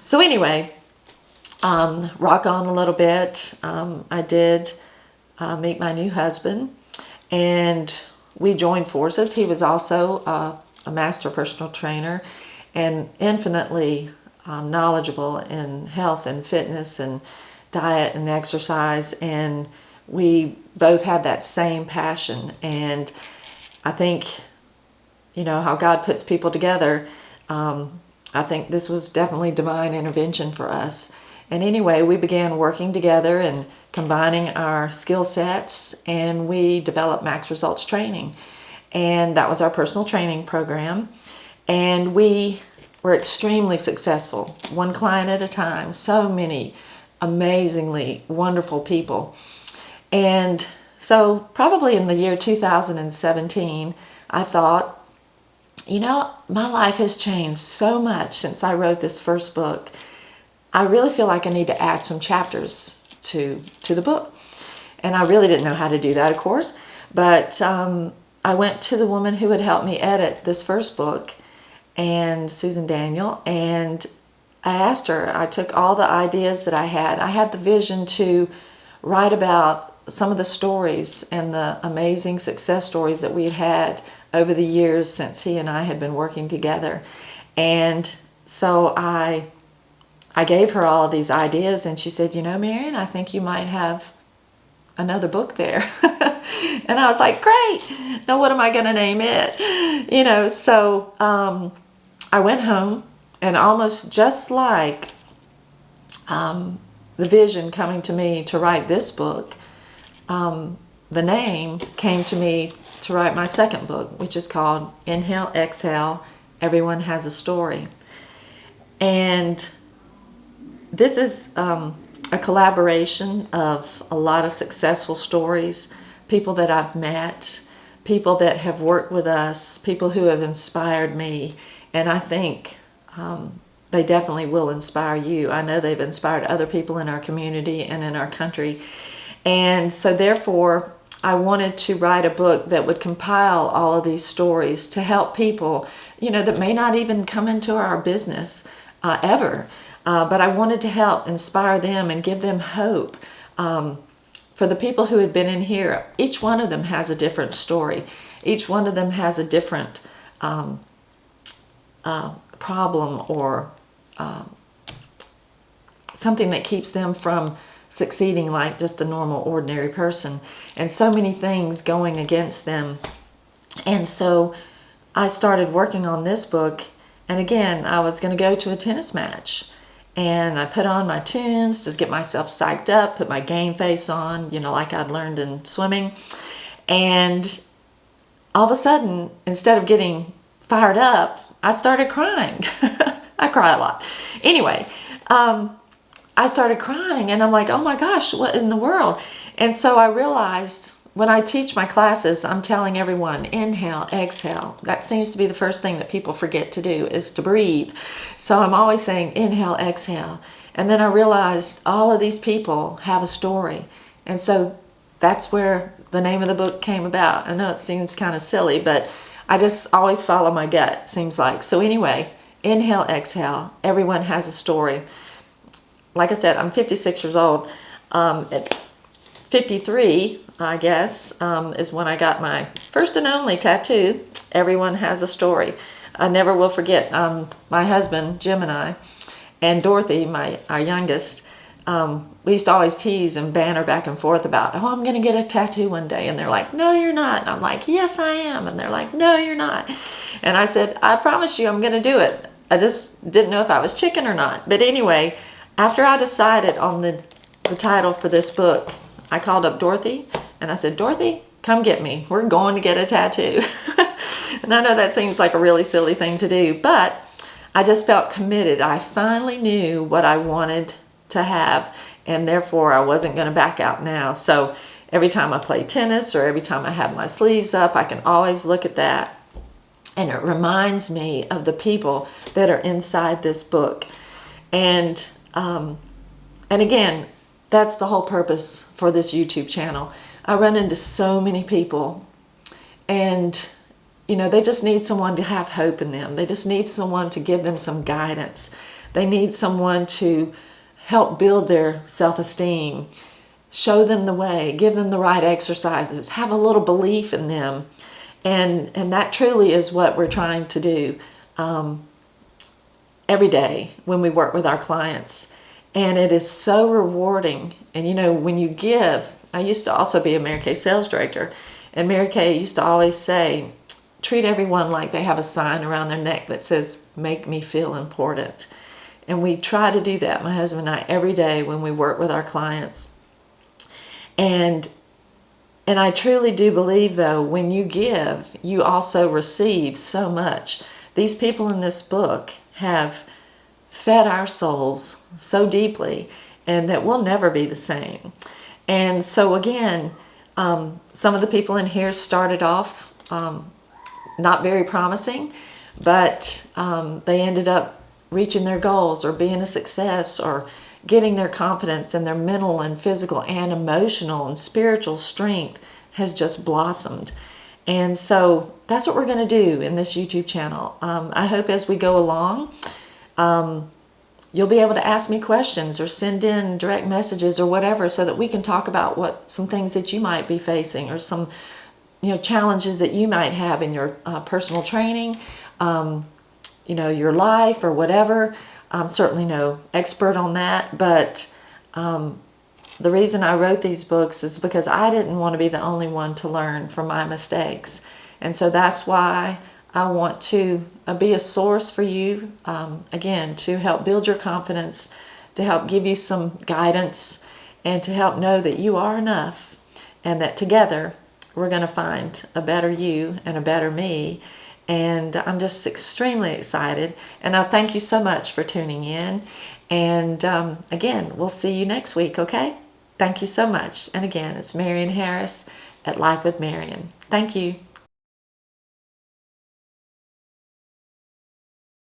So anyway, rock on a little bit. I did meet my new husband, and we joined forces. He was also a master personal trainer and infinitely knowledgeable in health and fitness and diet and exercise, and we both had that same passion. And I think, you know, how God puts people together, I think this was definitely divine intervention for us. And anyway, we began working together and combining our skill sets, and we developed Max Results Training. And that was our personal training program. And we were extremely successful, one client at a time, so many amazingly wonderful people. And so probably in the year 2017, I thought, you know, my life has changed so much since I wrote this first book. I really feel like I need to add some chapters to the book. And I really didn't know how to do that, of course. But I went to the woman who had helped me edit this first book, and Susan Daniel, and I asked her, I took all the ideas that I had the vision to write about some of the stories and the amazing success stories that we had over the years since he and I had been working together. And so I gave her all of these ideas, and she said, you know, Marian, I think you might have another book there. And I was like, great. Now what am I going to name it? You know, so I went home, and almost just like the vision coming to me to write this book, the name came to me to write my second book, which is called Inhale, Exhale, Everyone Has a Story. And this is a collaboration of a lot of successful stories, people that I've met, people that have worked with us, people who have inspired me, and I think they definitely will inspire you. I know they've inspired other people in our community and in our country. And so therefore, I wanted to write a book that would compile all of these stories to help people, you know, that may not even come into our business ever. But I wanted to help inspire them and give them hope. For the people who had been in here, each one of them has a different story. Each one of them has a different problem or something that keeps them from succeeding like just a normal, ordinary person. And so many things going against them. And so I started working on this book. And again, I was going to go to a tennis match. And I put on my tunes to get myself psyched up, put my game face on, you know, like I'd learned in swimming. And all of a sudden, instead of getting fired up, I started crying. I cry a lot. Anyway, I started crying, and I'm like, oh my gosh, what in the world? And so I realized when I teach my classes, I'm telling everyone, inhale, exhale. That seems to be the first thing that people forget to do, is to breathe. So I'm always saying inhale, exhale. And then I realized all of these people have a story. And so that's where the name of the book came about. I know it seems kind of silly, but I just always follow my gut, seems like. So anyway, inhale, exhale. Everyone has a story. Like I said, I'm 56 years old. At 53, I guess, is when I got my first and only tattoo. Everyone has a story. I never will forget my husband, Jim, and Dorothy, our youngest. We used to always tease and banter back and forth about, oh, I'm going to get a tattoo one day. And they're like, no, you're not. And I'm like, yes, I am. And they're like, no, you're not. And I said, I promise you I'm going to do it. I just didn't know if I was chicken or not. But anyway, after I decided on the title for this book, I called up Dorothy and I said, Dorothy, come get me. We're going to get a tattoo. And I know that seems like a really silly thing to do, but I just felt committed. I finally knew what I wanted to have, and therefore I wasn't going to back out now. So every time I play tennis or every time I have my sleeves up, I can always look at that. And it reminds me of the people that are inside this book. And again, that's the whole purpose for this YouTube channel. I run into so many people, and you know, they just need someone to have hope in them. They just need someone to give them some guidance. They need someone to help build their self-esteem, show them the way, give them the right exercises, have a little belief in them. And that truly is what we're trying to do every day when we work with our clients. And it is so rewarding. And you know, when you give, I used to also be a Mary Kay sales director, and Mary Kay used to always say, treat everyone like they have a sign around their neck that says, make me feel important. And we try to do that, my husband and I, every day when we work with our clients. And I truly do believe, though, when you give, you also receive so much. These people in this book have fed our souls so deeply, and that we'll never be the same. And so again, some of the people in here started off not very promising, but they ended up reaching their goals or being a success or getting their confidence, and their mental and physical and emotional and spiritual strength has just blossomed. And so that's what we're going to do in this YouTube channel. I hope as we go along, you'll be able to ask me questions or send in direct messages or whatever, so that we can talk about some things that you might be facing, or some challenges that you might have in your personal training, your life or whatever. I'm certainly no expert on that, but the reason I wrote these books is because I didn't want to be the only one to learn from my mistakes. And so that's why I want to be a source for you, again, to help build your confidence, to help give you some guidance, and to help know that you are enough, and that together we're going to find a better you and a better me. And I'm just extremely excited. And I thank you so much for tuning in. And again, we'll see you next week, okay? Thank you so much. And again, it's Marian Harris at Life with Marian. Thank you.